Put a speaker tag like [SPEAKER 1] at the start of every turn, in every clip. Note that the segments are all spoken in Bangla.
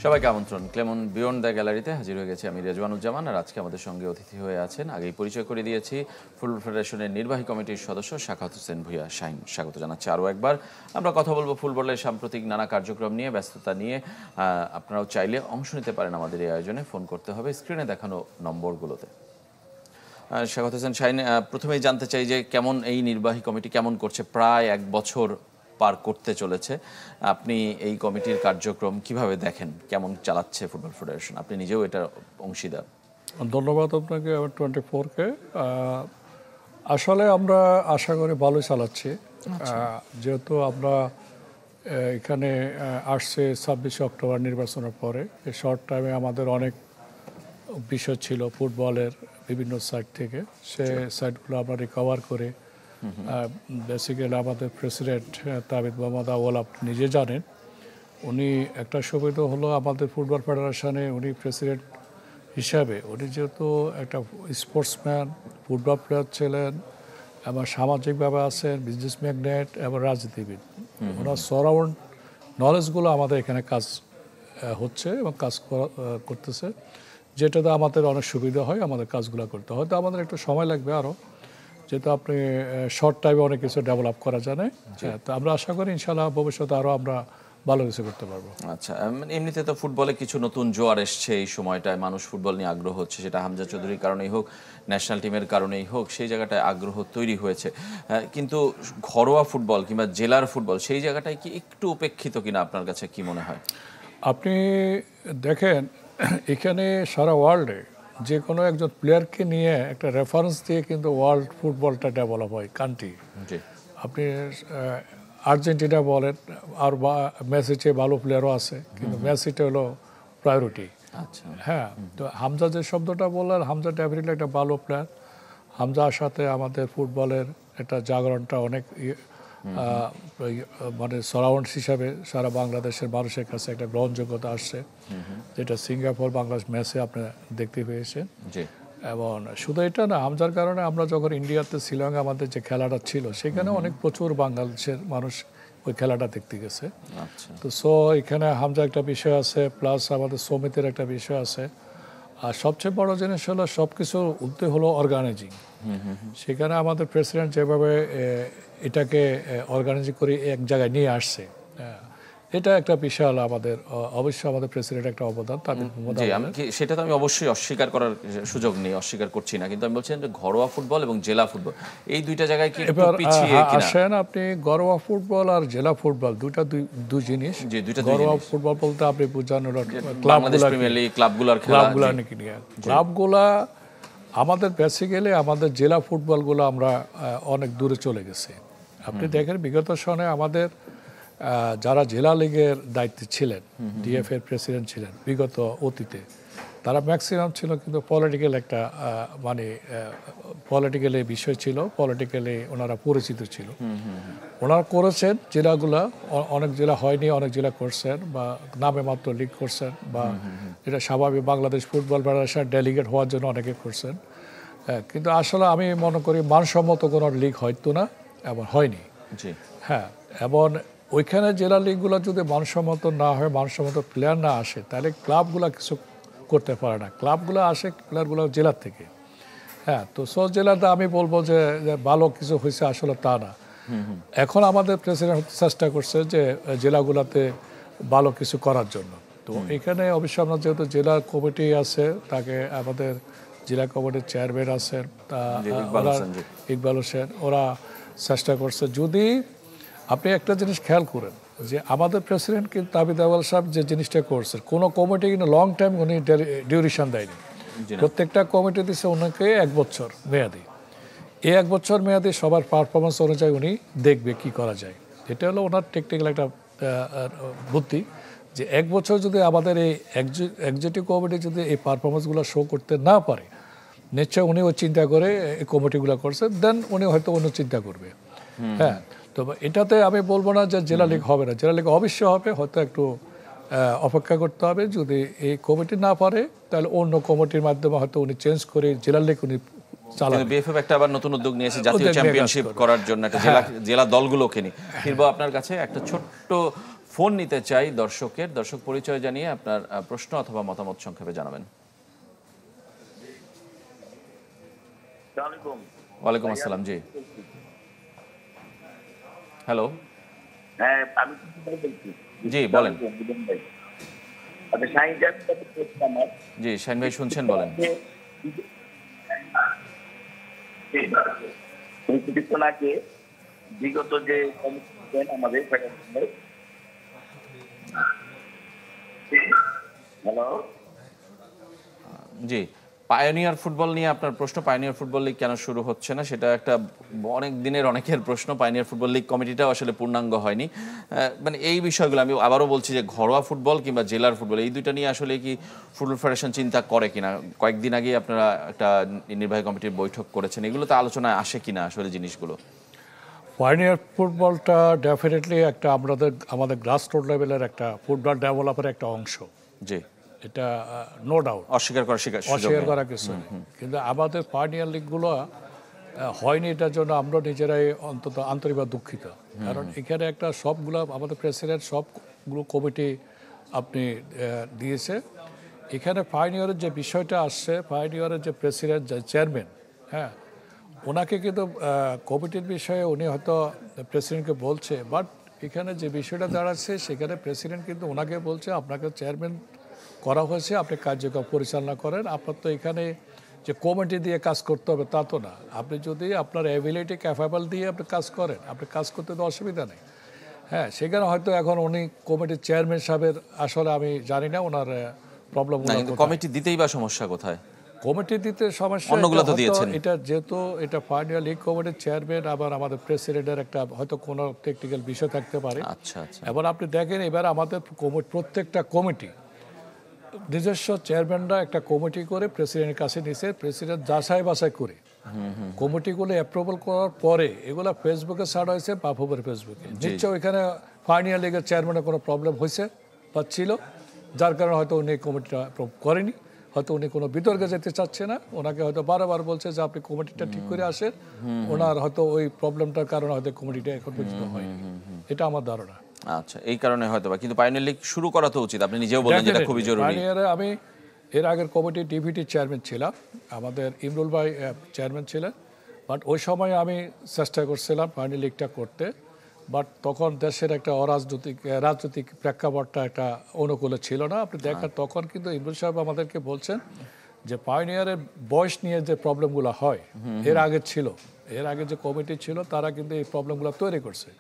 [SPEAKER 1] সবাইকে আমন্ত্রণ। ক্লেমন বিয়ন্ড দ্য গ্যালারিতে হাজির হয়ে গেছি আমি রেজওয়ানুজ্জামান, আর আজকে আমাদের সঙ্গে অতিথি হয়ে আছেন, আগেই পরিচয় করে দিয়েছি, ফুটবল ফেডারেশনের নির্বাহী কমিটির সদস্য সাখাওয়াত হোসেন ভূঁইয়া শাহীন। স্বাগত জানাচ্ছি আরও একবার। আমরা কথা বলবো ফুটবলের সাম্প্রতিক নানা কার্যক্রম নিয়ে, ব্যস্ততা নিয়ে। আপনারাও চাইলে অংশ নিতে পারেন আমাদের এই আয়োজনে। ফোন করতে হবে স্ক্রিনে দেখানো নম্বরগুলোতে। সাখাওয়াত হোসেন শাহীন, প্রথমেই জানতে চাই যে কেমন এই নির্বাহী কমিটি কেমন করছে? প্রায় 1 বছর পার করতে চলেছে। আপনি এই কমিটির কার্যক্রম কিভাবে দেখেন? কেমন চালাচ্ছে ফুটবল ফেডারেশন? আপনি নিজেও এটার অংশীদার।
[SPEAKER 2] ধন্যবাদ আপনাকে 24কে। আসলে আমরা আশা করি ভালোই চালাচ্ছি, যেহেতু আমরা এখানে আসছে 26 অক্টোবর নির্বাচনের পরে। এই শর্ট টাইমে আমাদের অনেক বিষয় ছিল ফুটবলের বিভিন্ন সাইড থেকে, সে সাইডগুলো আমরা রিকভার করে বেসিক্যালি আমাদের প্রেসিডেন্ট তাবিদ মোহাম্মদ আউয়াল আপনি নিজে জানেন, উনি একটা সুবিধা হলো আমাদের ফুটবল ফেডারেশনে উনি প্রেসিডেন্ট হিসাবে, উনি যেহেতু একটা স্পোর্টসম্যান, ফুটবল প্লেয়ার ছিলেন এবং সামাজিকভাবে আছেন, বিজনেস ম্যাগনেট এবং রাজনীতিবিদ। ওনার সারাউন্ড নলেজগুলো আমাদের এখানে কাজ হচ্ছে এবং কাজ করতেছে, যেটাতে আমাদের অনেক সুবিধা হয় আমাদের কাজগুলো করতে। হয়তো আমাদের একটু সময় লাগবে আরও, যেহেতু আপনি শর্ট টাইমে অনেক কিছু ডেভেলপ করা জানে। তো আমরা আশা করি ইনশাআল্লাহ ভবিষ্যতে আরও আমরা ভালো কিছু করতে পারবো।
[SPEAKER 1] আচ্ছা, এমনিতে তো ফুটবলে কিছু নতুন জোয়ার এসছে এই সময়টায়, মানুষ ফুটবল নিয়ে আগ্রহ হচ্ছে, সেটা হামজা চৌধুরীর কারণেই হোক, ন্যাশনাল টিমের কারণেই হোক, সেই জায়গাটায় আগ্রহ তৈরি হয়েছে। কিন্তু ঘরোয়া ফুটবল কিংবা জেলার ফুটবল সেই জায়গাটায় কি একটু উপেক্ষিত কিনা আপনার কাছে কি মনে হয়?
[SPEAKER 2] আপনি দেখেন এখানে সারা ওয়ার্ল্ডে যে কোনো একজন প্লেয়ারকে নিয়ে একটা রেফারেন্স দিয়ে কিন্তু ওয়ার্ল্ড ফুটবলটা ডেভেলপ হয় কান্ট্রি। আপনি আর্জেন্টিনা বলেন, আর মেসি চেয়ে ভালো প্লেয়ারও আছে, কিন্তু মেসিটা হলো প্রায়োরিটি।
[SPEAKER 1] আচ্ছা,
[SPEAKER 2] হ্যাঁ, তো হামজা যে শব্দটা বললেন, হামজা ডেফিনেটলি একটা ভালো প্লেয়ার। হামজার সাথে আমাদের ফুটবলের একটা জাগরণটা অনেক মানে সারাউন্ডস হিসাবে সারা বাংলাদেশের মানুষের কাছে একটা গ্রহণযোগ্যতা আসছে, যেটা সিঙ্গাপুর বাংলাদেশ ম্যাচে আপনি দেখতে পেয়েছেন। এবং শুধু এটা না, হামজার কারণে আমরা যখন ইন্ডিয়াতে শ্রীলঙ্কা আমাদের যে খেলাটা ছিল, সেখানে অনেক প্রচুর বাংলাদেশের মানুষ ওই খেলাটা দেখতে গেছে। তো এখানে হামজা একটা বিষয় আছে, প্লাস আমাদের সমিতির একটা বিষয় আছে। আর সবচেয়ে বড় জিনিস হলো সব কিছু উদ্যোগ হলো অর্গানাইজিং। সেখানে আমাদের প্রেসিডেন্ট যেভাবে এটাকে অর্গানাইজিং করে এক জায়গায় নিয়ে আসছে, এটা একটা বিশাল আমাদের অবশ্যই আমাদের প্রেসিডেন্ট একটা অবদান।
[SPEAKER 1] সেটা তো আমি অবশ্যই অস্বীকার করার সুযোগ নেই, অস্বীকার করছি না, কিন্তু আমি বলছি যে ঘরোয়া ফুটবল এবং জেলা ফুটবল এই দুইটা জায়গায় কি একটু পিছিয়ে কিনা?
[SPEAKER 2] আসেন আপনি, ঘরোয়া ফুটবল আর জেলা ফুটবল দুইটা দুই জিনিস। ঘরোয়া ফুটবল বলতে আপনি বুঝান হলো ক্লাবগুলা নাকি নিয়ে, ক্লাবগুলা আমাদের বেসিক্যালি আমাদের জেলা ফুটবলগুলো আমরা অনেক দূরে চলে গেছে। আপনি দেখেন বিগত সনে আমাদের যারা জেলা লীগের দায়িত্বে ছিলেন, ডিএফ এর প্রেসিডেন্ট ছিলেন বিগত অতীতে, তারা ম্যাক্সিমাম ছিল কিন্তু পলিটিক্যাল একটা মানে পলিটিক্যালি বিষয় ছিল, পলিটিক্যালি ওনারা পরিচিত ছিল। ওনারা করেছেন জেলাগুলা, অনেক জেলা হয়নি, অনেক জেলা করছেন, বা নামে মাত্র লিগ করছেন, বা এটা স্বাভাবিক বাংলাদেশ ফুটবল ফেডারেশন ডেলিগেট হওয়ার জন্য অনেকে করছেন। কিন্তু আসলে আমি মনে করি মানসম্মত কোনো লিগ হয়তো না এবং হয়নি। হ্যাঁ, এবং ওইখানে জেলা লিগগুলো যদি মানসম্মত না হয়, মানসম্মত প্লেয়ার না আসে, তাহলে ক্লাবগুলো কিছু করতে পারে না। ক্লাবগুলো আসে প্লেয়ারগুলো জেলার থেকে। হ্যাঁ, তো সব জেলাতে আমি বলবো যে ভালো কিছু হয়েছে, আসলে তা না। এখন আমাদের প্রেসিডেন্ট চেষ্টা করছে যে জেলাগুলোতে ভালো কিছু করার জন্য। তো এখানে অবশ্যই আমরা যেহেতু জেলা কমিটি আছে, তাকে আমাদের জেলা কমিটির চেয়ারম্যান আছেন ইকবাল হোসেন, ওরা চেষ্টা করছে। যদি আপনি একটা জিনিস খেয়াল করেন যে আমাদের প্রেসিডেন্ট কিন্তু তাবিদ আউয়াল সাহেব যে জিনিসটা করছে, কোনো কমিটি কিন্তু লং টাইম উনি ডিউরেশন দেয়নি। প্রত্যেকটা কমিটি দিচ্ছে ওনাকে 1 বছর মেয়াদি। এই 1 বছর মেয়াদি সবার পারফরমেন্স অনুযায়ী উনি দেখবে কি করা যায়। এটা হলো ওনার টেকনিক্যাল একটা বুদ্ধি, যে 1 বছর যদি আমাদের এই এক্সিকিউটিভ কমিটি যদি এই পারফরমেন্সগুলো শো করতে না পারে, নিশ্চয় উনি ওই চিন্তা করে এই কমিটিগুলো করছে, দেন উনি হয়তো অন্য চিন্তা করবে। হ্যাঁ, তো এটাতে আমি বলবো না যে জেলা লীগ হবে না, জেলা লীগ অবশ্যই হবে, হয়তো একটু অপেক্ষা করতে হবে। যদি এই কমিটি না পারে, তাহলে অন্য কমিটির মাধ্যমে হয়তো উনি চেঞ্জ করে জেলা লীগ উনি চালাবেন।
[SPEAKER 1] বিএফএফ একটা আবার নতুন উদ্যোগ নিয়েছে জাতীয় চ্যাম্পিয়নশিপ করার জন্য, একটা জেলা দলগুলোকে নিয়ে। ফিরবো আপনার কাছে, একটা ছোট্ট ফোন নিতে চাই দর্শকের। দর্শক পরিচয় জানিয়ে আপনার প্রশ্ন অথবা মতামত সংক্ষেপে জানাবেন। ওয়ালাইকুম আসসালাম। জি, হ্যালো।
[SPEAKER 3] হ্যাঁ, আমি বলছি।
[SPEAKER 1] জি বলেন।
[SPEAKER 3] আচ্ছা, শাহিন সাহেব, আমার
[SPEAKER 1] জি শাহিন ভাই শুনছেন, বলেন।
[SPEAKER 3] কিছুক্ষণ আগে বিগত যে কমিশন আমাদের ফেডারেশনের, হ্যালো,
[SPEAKER 1] জি, পায়োনিয়ার ফুটবল নিয়ে আপনার প্রশ্ন। পায়োনিয়ার ফুটবল লিগ কেন শুরু হচ্ছে না, সেটা একটা অনেক দিনের অনেকের প্রশ্ন। পায়োনিয়ার ফুটবল লিগ কমিটিটাও আসলে পূর্ণাঙ্গ হয়নি। মানে এই বিষয়গুলো আমি আবারও বলছি যে ঘরোয়া ফুটবল কিংবা জেলার ফুটবল, এই দুইটা নিয়ে আসলে কি ফুটবল ফেডারেশন চিন্তা করে কিনা? কয়েকদিন আগেই আপনারা একটা নির্বাহী কমিটির বৈঠক করেছেন, এগুলোতে আলোচনায় আসে কিনা আসলে জিনিসগুলো?
[SPEAKER 2] পাইনিয়ার ফুটবলটা ডেফিনেটলি একটা আমাদের গ্রাসরুট লেভেলের একটা ফুটবল ডেভেলপের একটা অংশ।
[SPEAKER 1] জি,
[SPEAKER 2] এটা নো ডাউট,
[SPEAKER 1] অস্বীকার করার
[SPEAKER 2] অস্বীকার করা কিছু নেই। কিন্তু আমাদের পাইনিয়ার লিগগুলো হয়নি, এটার জন্য আমরা নিজেরাই অন্তত আন্তরিকভাবে দুঃখিত। কারণ এখানে একটা সবগুলো আমাদের প্রেসিডেন্ট সবগুলো কমিটি আপনি দিয়েছে। এখানে পাইনিয়ারের যে বিষয়টা আসছে, পাইনিয়ারের যে প্রেসিডেন্ট, যে চেয়ারম্যান, হ্যাঁ, ওনাকে কিন্তু কমিটির বিষয়ে উনি হয়তো প্রেসিডেন্টকে বলছে, বাট এখানে যে বিষয়টা দাঁড়াচ্ছে সেখানে প্রেসিডেন্ট কিন্তু ওনাকে বলছে আপনাকে চেয়ারম্যান করা হয়েছে, আপনি কার্যক্রম পরিচালনা করেন। আপনার তো এখানে যে কমিটি দিয়ে কাজ করতে হবে তা তো না। আপনি যদি আপনার অ্যাবিলিটি ক্যাপাবল দিয়ে আপনি কাজ করেন, আপনি কাজ করতে তো অসুবিধা নেই। হ্যাঁ, সেখানে হয়তো এখন উনি কমিটির চেয়ারম্যান সাহেবের, আসলে আমি জানি না ওনার প্রবলেম।
[SPEAKER 1] কমিটি দিতেই বা সমস্যা কোথায়?
[SPEAKER 2] কমিটি দিতে সমস্যা,
[SPEAKER 1] অন্যগুলো তো দিয়েছেন।
[SPEAKER 2] এটা যেহেতু এটা ফাইনাল লিগ কমিটির চেয়ারম্যান, আবার আমাদের প্রেসিডেন্টের একটা হয়তো কোনো টেকনিক্যাল বিষয় থাকতে পারে।
[SPEAKER 1] আচ্ছা আচ্ছা।
[SPEAKER 2] এবার আপনি দেখেন, এবার আমাদের প্রত্যেকটা কমিটি নিজস্ব চেয়ারম্যানরা একটা কমিটি করে প্রেসিডেন্টের কাছে নিছে, প্রেসিডেন্ট যাচাই বাছাই করে কমিটিগুলো অ্যাপ্রুভাল করার পরে এগুলো ফেসবুকে ছাড়া হয়েছে, বাফুবের ফেসবুকে। নিশ্চয় ওইখানে ফাইনাল লিগের চেয়ারম্যানের কোনো প্রবলেম হয়েছে বা ছিল, যার কারণে হয়তো উনি কমিটিটা করেনি। হয়তো উনি কোনো বিতর্কে যেতে চাচ্ছে না, ওনাকে হয়তো বারবার বলছে যে আপনি কমিটিটা ঠিক করে আসেন। ওনার হয়তো ওই প্রবলেমটার কারণে হয়তো কমিটিটা এখন পর্যন্ত হয়নি, এটা আমার ধারণা।
[SPEAKER 1] আচ্ছা, এই কারণে হয়তো বা, কিন্তু পাইনিয়ার লিগ শুরু করা তো উচিত। আপনি নিজেও বলেন যেটা খুবই জরুরি।
[SPEAKER 2] পাইনিয়ারে আমি এর আগের কমিটি ডিভিটি চেয়ারম্যান ছিলাম, আমাদের ইমরুল ভাই চেয়ারম্যান ছিলেন। বাট ওই সময় আমি চেষ্টা করছিলাম পাইনিয়ার লিগটা করতে, বাট তখন দেশের একটা রাজনৈতিক প্রেক্ষাপটটা একটা অনুকূলে ছিল না। আপনি দেখেন তখন কিন্তু ইমরুল সাহেব আমাদেরকে বলছেন যে পাইনিয়ারের বয়স নিয়ে যে প্রবলেমগুলো হয়, এর আগে যে কমিটি ছিল তারা কিন্তু এই প্রবলেমগুলো তৈরি করছে।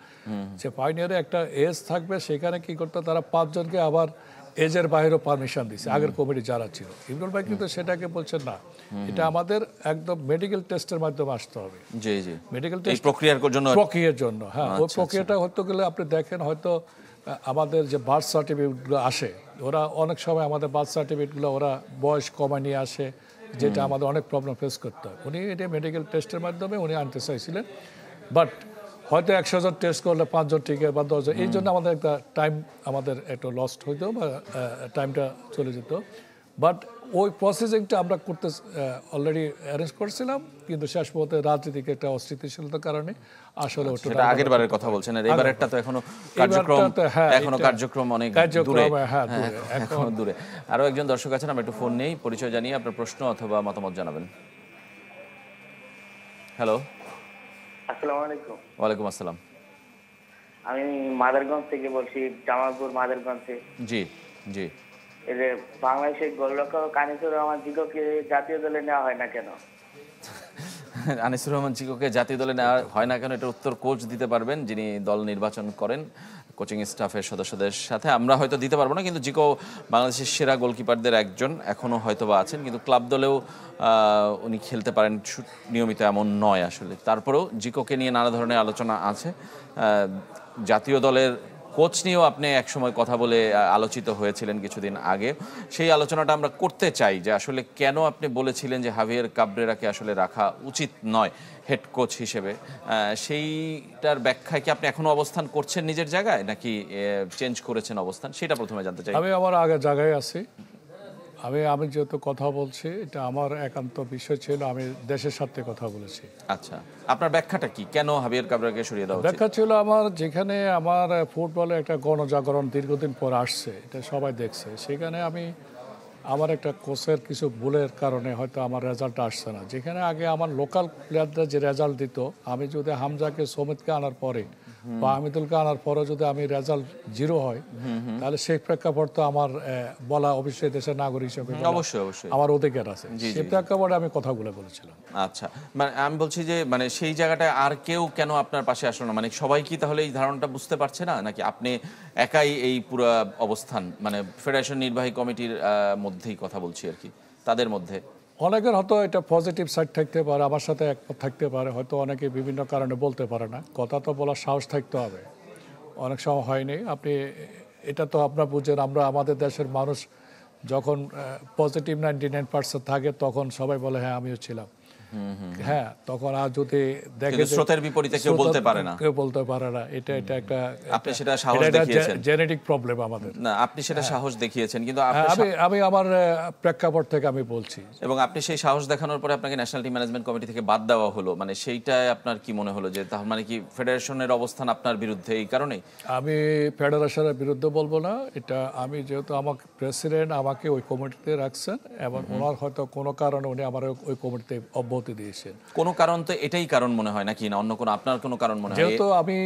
[SPEAKER 2] যে পাইনিয়ারে একটা এজ থাকবে, সেখানে কি করতো তারা 5 জনকে আবার এজের বাইরেও পারমিশন দিচ্ছে আগের কমিটি যারা ছিল। ইমরুল ভাই কিন্তু সেটাকে বলছেন না, এটা আমাদের একদম মেডিকেল টেস্টের মাধ্যমে আসতে হবে।
[SPEAKER 1] জি জি,
[SPEAKER 2] মেডিকেল
[SPEAKER 1] এই
[SPEAKER 2] টেস্ট
[SPEAKER 1] প্রক্রিয়ার
[SPEAKER 2] জন্য, হ্যাঁ, ওই প্রক্রিয়াটা হতে গেলে আপনি দেখেন হয়তো আমাদের যে বার্থ সার্টিফিকেটগুলো আসে, ওরা অনেক সময় আমাদের বার্থ সার্টিফিকেটগুলো ওরা বয়স কমায় নিয়ে আসে, যেটা আমাদের অনেক প্রবলেম ফেস করতে হয়। উনি এটা মেডিকেল টেস্টের মাধ্যমে উনি আনতে চাইছিলেন, বাট হয়তো 100 জন টেস্ট করলে 5 জন টিকে বা 10 জন, এই জন্য আমাদের একটা টাইম আমাদের একটু লস্ট হইতো বা টাইমটা চলে যেত। বাট ওই প্রসেসিংটা আমরা করতে অলরেডি অ্যারেঞ্জ করছিলাম, কিন্তু শেষ পর্যন্ত রাজনীতিক একটা অস্থিতিশীলতার কারণে আসলে
[SPEAKER 1] সেটা আগের বারের কথা বলছেন, আর এবারেরটা তো এখনো কার্যক্রম অনেক দূরে, এখনো দূরে। আরো একজন দর্শক আছেন, আমরা একটু ফোন নেই, পরিচয় জানিয়ে আপনার প্রশ্ন অথবা মতামত জানাবেন। হ্যালো,
[SPEAKER 3] আসসালামু আলাইকুম।
[SPEAKER 1] ওয়ালাইকুম আসসালাম।
[SPEAKER 3] আমি মাদারগঞ্জ থেকে বলছি, জামালপুর মাদারগঞ্জে।
[SPEAKER 1] জি জি।
[SPEAKER 3] এই যে বাংলাদেশের গোলরক্ষক আনিসুর রহমান জিকোকে জাতীয় দলে নেওয়া হয় না কেন?
[SPEAKER 1] আনিসুর রহমান জিকোকে জাতীয় দলে নেওয়া হয় না কেন, এটার উত্তর কোচ দিতে পারবেন, যিনি দল নির্বাচন করেন কোচিং স্টাফের সদস্যদের সাথে। আমরা হয়তো দিতে পারবো না, কিন্তু জিকো বাংলাদেশের সেরা গোলকিপারদের একজন, এখনও হয়তো বা আছেন, কিন্তু ক্লাব দলেও উনি খেলতে পারেন নিয়মিত এমন নয় আসলে। তারপরেও জিকোকে নিয়ে নানা ধরনের আলোচনা আছে। জাতীয় দলের কোচ নিয়েও আপনি একসময় কথা বলে আলোচিত হয়েছিলেন কিছুদিন আগে। সেই আলোচনাটা আমরা করতে চাই যে আসলে কেন আপনি বলেছিলেন যে হাভিয়ের কাবরেরাকে আসলে রাখা উচিত নয় হেড কোচ হিসেবে। সেইটার ব্যাখ্যায় কি আপনি এখনো অবস্থান করছেন নিজের জায়গায়, নাকি চেঞ্জ করেছেন অবস্থান, সেটা প্রথমে জানতে চাই।
[SPEAKER 2] আমি আমার আগের জায়গায় আছি। আমি আমি যেহেতু কথা বলছি, এটা আমার একান্ত বিষয় ছিল, আমি দেশের সাথে কথা বলেছি।
[SPEAKER 1] আচ্ছা, আপনার ব্যাখ্যাটা কি, কেন হাবিয়ার কাবরেরাকে সরিয়ে দেওয়া উচিত?
[SPEAKER 2] ব্যাখ্যা ছিল আমার, যেখানে আমার ফুটবলে একটা গণজাগরণ দীর্ঘদিন পর আসছে, এটা সবাই দেখছে, সেখানে আমি আমার একটা কোচের কিছু ভুলের কারণে হয়তো আমার রেজাল্ট আসছে না। যেখানে আগে আমার লোকাল প্লেয়াররা যে রেজাল্ট দিত, আমি যদি হামজাকে, সমিতকে আনার পরে বা আমিদুলকে আনার পরে যদি আমি রেজাল্ট জিরো হয়, তাহলে সেই প্রেক্ষাপট তো আমার বলা অবশ্যই দেশের নাগরিক হিসেবে বলা
[SPEAKER 1] অবশ্যই অবশ্যই।
[SPEAKER 2] আমার অধিকার আছে। সেই প্রেক্ষাপটে আমি কথাগুলো বলেছিলাম।
[SPEAKER 1] আচ্ছা, মানে আমি বলছি যে মানে সেই জায়গাটায় আর কেউ কেন আপনার পাশে আসলো না? মানে সবাই কি তাহলে এই ধারণাটা বুঝতে পারছে না, নাকি আপনি একাই এই পুরো অবস্থান, মানে ফেডারেশন নির্বাহী কমিটির মধ্যেই কথা বলছি আর কি, তাদের মধ্যে?
[SPEAKER 2] অনেকের হয়তো এটা পজিটিভ সাইড থাকতে পারে, আমার সাথে একমত থাকতে পারে, হয়তো অনেকে বিভিন্ন কারণে বলতে পারে না। কথা তো বলার সাহস থাকতে হবে, অনেক সময় হয়নি। আপনি এটা তো আপনারা বুঝেন, আমরা আমাদের দেশের মানুষ যখন পজিটিভ 99% থাকে, তখন সবাই বলে হ্যাঁ আমিও ছিলাম। হ্যাঁ, তখন আর যদি দেখে
[SPEAKER 1] কিন্তু স্রোতের বিপরীতে কেউ বলতে পারে না।
[SPEAKER 2] কেউ বলতে পারে না, এটা একটা
[SPEAKER 1] আপনি সেটা সাহস দেখিয়েছেন।
[SPEAKER 2] জেনেটিক প্রবলেম আমাদের।
[SPEAKER 1] না, আপনি সেটা সাহস দেখিয়েছেন, কিন্তু
[SPEAKER 2] আমি আমার প্রেক্ষাপট থেকে আমি বলছি।
[SPEAKER 1] এবং আপনি সেই সাহস দেখানোর পরে আপনাকে ন্যাশনাল টিম ম্যানেজমেন্ট কমিটি থেকে বাদ দেওয়া হলো, মানে সেইটায় আপনার কি মনে হলো যে তার মানে কি ফেডারেশনের অবস্থান আপনার বিরুদ্ধে এই কারণেই?
[SPEAKER 2] আমি ফেডারেশনের বিরুদ্ধে বলবো না, এটা আমি যেহেতু আমাকে প্রেসিডেন্ট আমাকে ওই কমিটিতে রাখছেন, এবং ওনার হয়তো কোনো কারণে উনি আমার ওই কমিটিতে অব্যাহতি দিয়েছেন।
[SPEAKER 1] কোনো কারণ তো এটাই কারণ মনে হয়, নাকি না অন্য কোনো আপনার কোনো কারণ মনে হয়?
[SPEAKER 2] যেহেতু আমি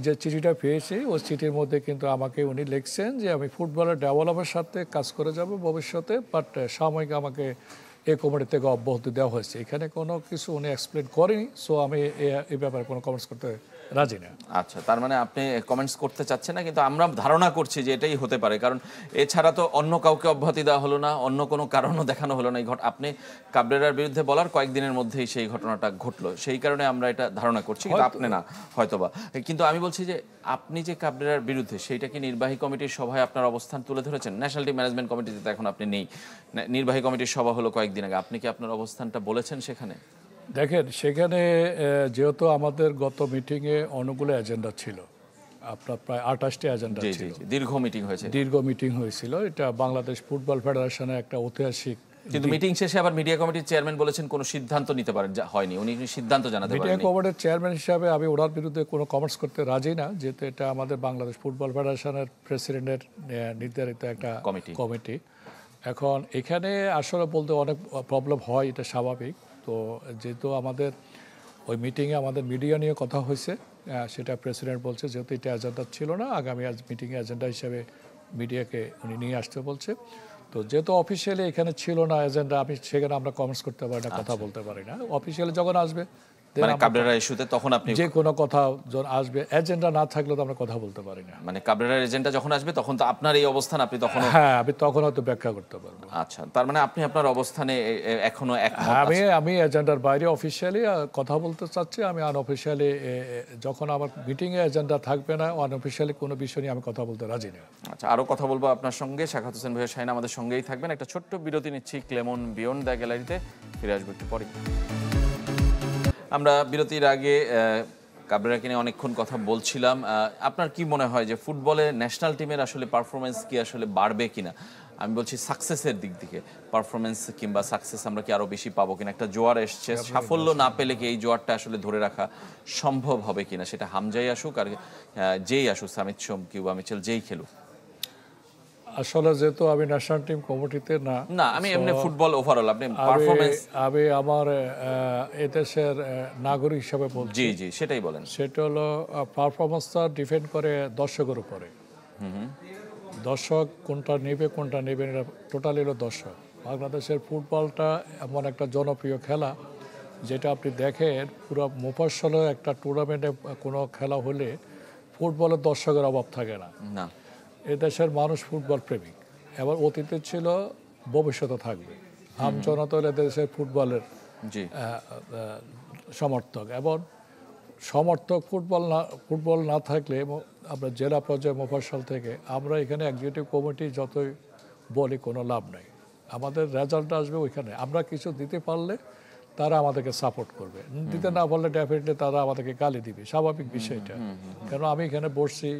[SPEAKER 2] যে চিঠিটা পেয়েছি, ওই চিঠির মধ্যে কিন্তু আমাকে উনি লিখছেন যে আমি ফুটবলের ডেভেলপের সাথে কাজ করে যাব ভবিষ্যতে, বাট সাময়িক আমাকে এই কমিটি থেকে অব্যাহতি দেওয়া হয়েছে। এখানে কোনো কিছু উনি এক্সপ্লেন করেনি, সো আমি এই ব্যাপারে কোনো কমেন্টস করতে রাজি না।
[SPEAKER 1] আচ্ছা, তার মানে আপনি কমেন্টস করতে চাচ্ছেন না, কিন্তু আমরা ধারণা করছি যে এটাই হতে পারে, কারণ এছাড়া তো অন্য কাউকে অব্যাহতি দেওয়া হলো না, অন্য কোনো কারণও দেখানো হলো না। আপনি কাবরেরার বিরুদ্ধে বলার কয়েকদিনের মধ্যেই সেই ঘটনাটা ঘটলো, সেই কারণে আমরা এটা ধারণা করছি, কিন্তু আপনি না হয়তোবা। কিন্তু আমি বলছি যে আপনি যে কাবরেরার বিরুদ্ধে, সেইটা কি নির্বাহী কমিটির সভায় আপনার অবস্থান তুলে ধরেছেন? ন্যাশনাল টিম ম্যানেজমেন্ট কমিটিতে তো এখন আপনি নেই, নির্বাহী কমিটির সভা হলো কয়েকদিন আগে, আপনি কি আপনার অবস্থানটা বলেছেন সেখানে?
[SPEAKER 2] দেখেন, সেখানে যেহেতু আমাদের গত মিটিংয়ে অনেকগুলো এজেন্ডা ছিল, আপনার প্রায় 28টি এজেন্ডা ছিল।
[SPEAKER 1] দীর্ঘ মিটিং হয়েছে।
[SPEAKER 2] দীর্ঘ মিটিং হয়েছিল, এটা বাংলাদেশ ফুটবল ফেডারেশনের একটা ঐতিহাসিক।
[SPEAKER 1] কিন্তু মিটিং শেষে আবার মিডিয়া কমিটির চেয়ারম্যান বলেছেন কোনো সিদ্ধান্ত নিতে পারেন, হয়নি, উনি সিদ্ধান্ত জানাতে পারেননি।
[SPEAKER 2] মিডিয়া কমিটির চেয়ারম্যান হিসাবে আমি ওনার বিরুদ্ধে কোনো কমেন্টস করতে রাজি না, যেহেতু এটা আমাদের বাংলাদেশ ফুটবল ফেডারেশনের প্রেসিডেন্টের নির্ধারিত একটা কমিটি। এখন এখানে আসলে বলতে অনেক প্রবলেম হয়, এটা স্বাভাবিক। তো যেহেতু আমাদের ওই মিটিংয়ে আমাদের মিডিয়া নিয়ে কথা হয়েছে, সেটা প্রেসিডেন্ট বলছে যেহেতু এটা এজেন্ডা ছিল না, আগামী মিটিংয়ে এজেন্ডা হিসেবে মিডিয়াকে উনি নিয়ে আসতে বলছে। তো যেহেতু অফিসিয়ালি এখানে ছিল না এজেন্ডা, আমি সেখানে আমরা কমেন্টস করতে পারি না, কথা বলতে পারি না। অফিসিয়ালি যখন আসবে,
[SPEAKER 1] মানে কাবরেরা ইস্যুতে তখন আপনি
[SPEAKER 2] যে কোনো কথা যখন আসবে, এজেন্ডা না থাকলে তো আমরা কথা বলতে পারি না।
[SPEAKER 1] মানে কাবরেরার এজেন্ডা যখন আসবে তখন তো আপনার এই অবস্থান, আপনি তখন?
[SPEAKER 2] হ্যাঁ, আমি তখন হয়তো ব্যাখ্যা করতে পারবো।
[SPEAKER 1] আচ্ছা, তার মানে আপনি আপনার অবস্থানে এখনো একমত?
[SPEAKER 2] আমি এজেন্ডার বাইরে অফিসিয়ালি কথা বলতে চাচ্ছি। আমি আনঅফিসিয়ালি, যখন আমার মিটিংয়ে এজেন্ডা থাকবে না, আনঅফিসিয়ালি কোনো বিষয় নিয়ে আমি কথা বলতে রাজি না।
[SPEAKER 1] আচ্ছা, আরও কথা বলবো আপনার সঙ্গে। শাখাওয়াত হোসেন ভূঁইয়া শাহীন আমাদের সঙ্গেই থাকবেন। একটা ছোট্ট বিরতি নিচ্ছি ক্লেমন বিয়ন্ড দ্য গ্যালারিতে, ফিরে আসবো একটু পরে। আমরা বিরতির আগে কাবরেরাকে নিয়ে অনেকক্ষণ কথা বলছিলাম। আপনার কি মনে হয় যে ফুটবলে ন্যাশনাল টিমের আসলে পারফরমেন্স কি আসলে বাড়বে কিনা? আমি বলছি সাকসেসের দিক থেকে, পারফরমেন্স কিংবা সাকসেস আমরা কি আরো বেশি পাবো কিনা? একটা জোয়ার এসছে, সাফল্য না পেলে কি এই জোয়ারটা আসলে ধরে রাখা সম্ভব হবে কিনা? সেটা হামজাই আসুক আর যেই আসুক, সামিত সোম কিংবা মিচেল যেই খেলুক।
[SPEAKER 2] আসলে যেহেতু আমি ন্যাশনাল টিম কমিটিতে
[SPEAKER 1] না, আমি এমনি ফুটবল ওভারঅল আপনি পারফরমেন্স,
[SPEAKER 2] আমি আমার এদেশের নাগরিক হিসাবে বলছি।
[SPEAKER 1] জি জি, সেটাই বলেন।
[SPEAKER 2] সেটা হলো পারফরমেন্সটা ডিপেন্ড করে দর্শকের উপরে। দর্শক কোনটা নেবে কোনটা নেবে এটা টোটালি হলো দর্শক। বাংলাদেশের ফুটবলটা এমন একটা জনপ্রিয় খেলা, যেটা আপনি দেখেন পুরো মুফাসসলে একটা টুর্নামেন্টে কোনো খেলা হলে ফুটবলের দর্শকের অভাব থাকে না।
[SPEAKER 1] না,
[SPEAKER 2] এদেশের মানুষ ফুটবল প্রেমিক, এবার অতীতে ছিল, ভবিষ্যতে থাকবে। আম জনতা হলে দেশের ফুটবলের সমর্থক, এবং সমর্থক ফুটবল না থাকলে আমরা জেলা পর্যায়ে মুফাসসল থেকে আমরা এখানে এক্সিকিউটিভ কমিটি যতই বলি কোনো লাভ নাই। আমাদের রেজাল্ট আসবে ওইখানে, আমরা কিছু দিতে পারলে তারা আমাদেরকে সাপোর্ট করবে, দিতে না পারলে ডেফিনেটলি তারা আমাদেরকে গালি দিবে, স্বাভাবিক বিষয়টা। কেন আমি এখানে বসছি,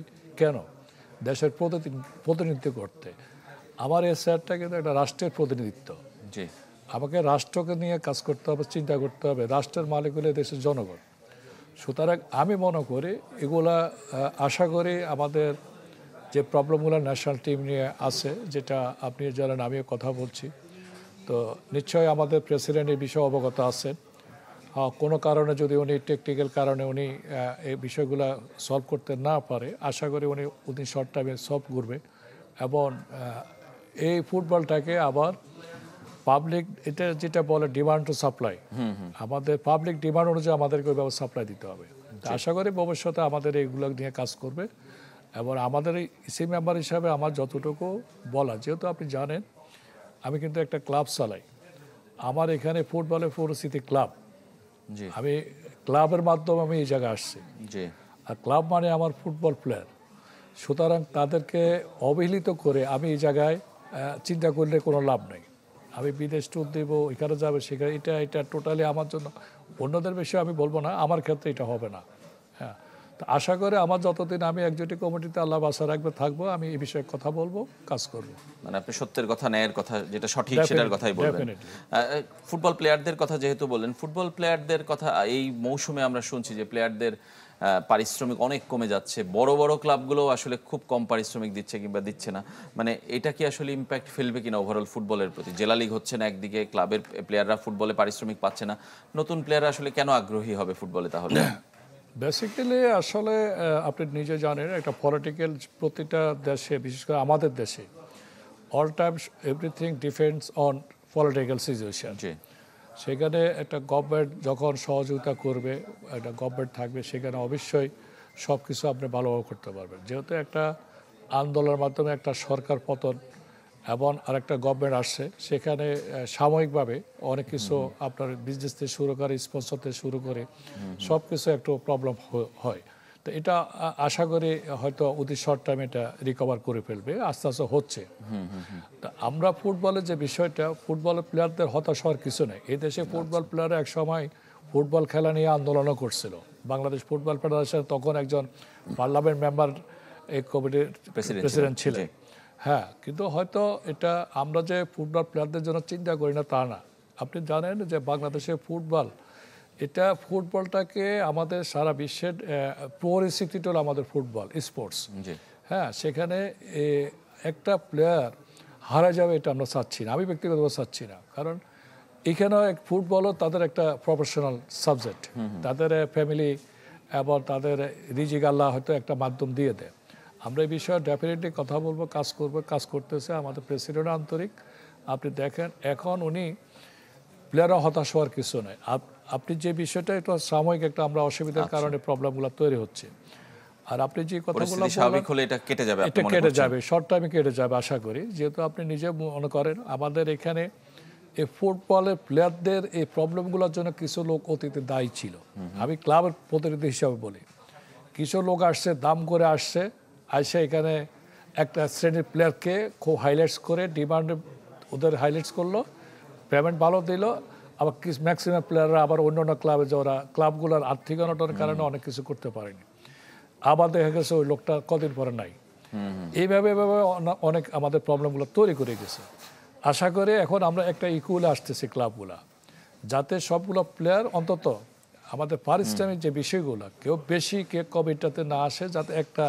[SPEAKER 2] কেন দেশের প্রতিনিধিত্ব করতে। আমার এই স্যারটা কিন্তু একটা রাষ্ট্রের প্রতিনিধিত্ব।
[SPEAKER 1] জি
[SPEAKER 2] আমাকে রাষ্ট্রকে নিয়ে কাজ করতে হবে, চিন্তা করতে হবে। রাষ্ট্রের মালিক হলে দেশের জনগণ। সুতরাং আমি মনে করি এগুলা আশা করি আমাদের যে প্রবলেমগুলো ন্যাশনাল টিম নিয়ে আছে, যেটা আপনি জানেন আমিও কথা বলছি, তো নিশ্চয়ই আমাদের প্রেসিডেন্ট এই বিষয়ে অবগত আছেন। কোনো কারণে যদি উনি টেকনিক্যাল কারণে উনি এই বিষয়গুলো সলভ করতে না পারে, আশা করি উনি শর্ট টাইমে সলভ করবে এবং এই ফুটবলটাকে আবার পাবলিক, এটা যেটা বলে ডিমান্ড টু সাপ্লাই, আমাদের পাবলিক ডিমান্ড অনুযায়ী আমাদেরকে ওইভাবে সাপ্লাই দিতে হবে। তো আশা করি ভবিষ্যতে আমাদের এইগুলো নিয়ে কাজ করবে এবং আমাদের এই ইসি মেম্বার হিসাবে আমার যতটুকু বলা, যেহেতু আপনি জানেন আমি কিন্তু একটা ক্লাব চালাই, আমার এখানে ফুটবলের পরিস্থিতি ক্লাব,
[SPEAKER 1] জি
[SPEAKER 2] আমি ক্লাবের মাধ্যমে আমি এই জায়গায় আসছি।
[SPEAKER 1] জি
[SPEAKER 2] আর ক্লাব মানে আমার ফুটবল প্লেয়ার, সুতরাং তাদেরকে অবহেলিত করে আমি এই জায়গায় চিন্তা করলে কোনো লাভ নেই। আমি বিদেশ ট্যুর দেবো, এখানে যাবে সেখানে, এটা টোটালি আমার জন্য, অন্যদের বিষয়ে আমি বলবো না, আমার ক্ষেত্রে এটা হবে না। হ্যাঁ, তো আশা করে আমার যতদিন আমি একজোটি কমিটিতে আল্লাহ বাসা রাখবে থাকবো, আমি এই বিষয়ে কথা বলবো, কাজ করবো।
[SPEAKER 1] মানে আপনি সত্যের কথা, ন্যায়ের কথা, যেটা সঠিক সেটার কথাই বলবেন। ফুটবল প্লেয়ারদের কথা যেহেতু বললেন, ফুটবল প্লেয়ারদের কথা এই মৌসুমে আমরা শুনছি যে প্লেয়ারদের পারিশ্রমিক অনেক কমে যাচ্ছে, বড় বড় ক্লাবগুলো আসলে খুব কম পারিশ্রমিক দিচ্ছে কিংবা দিচ্ছে না। মানে এটা কি আসলে ইম্প্যাক্ট ফেলবে কিনা ওভারঅল ফুটবলের প্রতি? জেলা লিগ হচ্ছে না একদিকে, ক্লাবের প্লেয়াররা ফুটবলে পারিশ্রমিক পাচ্ছে না, নতুন প্লেয়াররা আসলে কেন আগ্রহী হবে ফুটবলে তাহলে?
[SPEAKER 2] বেসিক্যালি আসলে আপনি নিজে জানেন একটা পলিটিক্যাল, প্রতিটা দেশে বিশেষ করে আমাদের দেশে all time everything depends on political situation.
[SPEAKER 1] জি
[SPEAKER 2] সেখানে একটা গভর্নমেন্ট যখন সহযোগিতা করবে, একটা গভর্নমেন্ট থাকবে, সেখানে অবশ্যই সব কিছু আপনি ভালোভাবে করতে পারবেন। যেহেতু একটা আন্দোলনের মাধ্যমে একটা সরকার পতন এবং আরেকটা গভর্নমেন্ট আসছে, সেখানে সাময়িকভাবে অনেক কিছু আপনার বিজনেস থেকে শুরু করে, স্পন্সর থেকে শুরু করে সব কিছু একটু প্রবলেম হয়। তো এটা আশা করি হয়তো অতি শর্ট টাইমে এটা রিকভার করে ফেলবে, আস্তে আস্তে হচ্ছে। তা আমরা ফুটবলের যে বিষয়টা, ফুটবলের প্লেয়ারদের হতাশ হওয়ার কিছু নেই। এই দেশে ফুটবল প্লেয়াররা এক সময় ফুটবল খেলা নিয়ে আন্দোলনও করছিল। বাংলাদেশ ফুটবল ফেডারেশন তখন একজন পার্লামেন্ট মেম্বার এই কমিটির প্রেসিডেন্ট ছিলেন। হ্যাঁ, কিন্তু হয়তো এটা আমরা যে ফুটবল প্লেয়ারদের জন্য চিন্তা করি না তা না। আপনি জানেন যে বাংলাদেশের ফুটবল, এটা ফুটবলটাকে আমাদের সারা বিশ্বের পরিস্থিতিটা হলো আমাদের ফুটবল স্পোর্টস। হ্যাঁ, সেখানে একটা প্লেয়ার হারা যাবে এটা আমরা চাচ্ছি না, আমি ব্যক্তিগতভাবে চাচ্ছি না। কারণ এখানেও ফুটবলও তাদের একটা প্রফেশনাল সাবজেক্ট, তাদের ফ্যামিলি এবং তাদের রিজিক আল্লাহ হয়তো একটা মাধ্যম দিয়ে দেয়। আমরা এই বিষয়ে ডেফিনেটলি কথা বলবো, কাজ করবো, কাজ করতেছে আমাদের প্রেসিডেন্ট আন্তরিক। আপনি দেখেন এখন উনি প্লেয়াররা হতাশ হওয়ার কিছু নয়। আপনি যে বিষয়টা একটু সাময়িক একটা আমরা অসুবিধার কারণে প্রবলেমগুলো তৈরি হচ্ছে, আর আপনি যে কথাগুলো
[SPEAKER 1] স্বাভাবিক হলে এটা কেটে যাবে,
[SPEAKER 2] এটা কেটে যাবে, শর্ট টাইমে কেটে যাবে আশা করি। যেহেতু আপনি নিজে মনে করেন আমাদের এখানে এই ফুটবলের প্লেয়ারদের এই প্রবলেমগুলোর জন্য কিছু লোক অতীতে দায়ী ছিল। আমি ক্লাবের প্রতিনিধি হিসাবে বলি, কিছু লোক আসছে, দাম করে আসছে, আসে এখানে একটা শ্রেণীর প্লেয়ারকে খুব হাইলাইটস করে ডিমান্ডে ওদের হাইলাইটস করলো, পেমেন্ট ভালো দিল। আবার ম্যাক্সিমাম প্লেয়াররা আবার অন্য অন্য ক্লাবে যাওয়া, ক্লাবগুলোর আর্থিক অনটনের কারণে অনেক কিছু করতে পারেনি। আবার দেখা গেছে ওই লোকটা কদিন পরে নাই। এইভাবে অনেক আমাদের প্রবলেমগুলো তৈরি করে গেছে। আশা করি এখন আমরা একটা ইকুয়ালে আসতেছি ক্লাবগুলা, যাতে সবগুলো প্লেয়ার অন্তত আমাদের পারিশ্রমিক যে বিষয়গুলো, কেউ বেশি কে কম এটাতে না আসে, যাতে একটা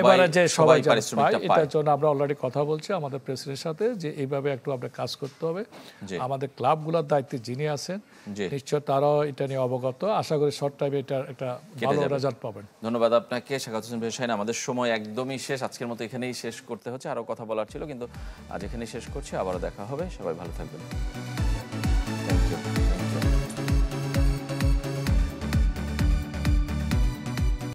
[SPEAKER 2] এভারেজে সবাই পায়। এটার জন্য আমরা অলরেডি কথা বলছি আমাদের প্রেসিডেন্টের সাথে যে এইভাবে একটু আমরা কাজ করতে হবে। আমাদের ক্লাবগুলোর দায়িত্বে যিনি আছেন নিশ্চয় তারাও এটা নিয়ে অবগত। আশা করি শর্ট টাইমে এটা একটা ভালো রেজাল্ট পাবেন।
[SPEAKER 1] ধন্যবাদ আপনাকে শাখাওয়াত হোসেন ভূঁইয়া শাহীন। আমাদের সময় একদমই শেষ, আজকের মতো এখানেই শেষ করতে হচ্ছে। আরও কথা বলার ছিল কিন্তু আজ এখানেই শেষ করছি। আবারও দেখা হবে, সবাই ভালো থাকবেন। Thank you.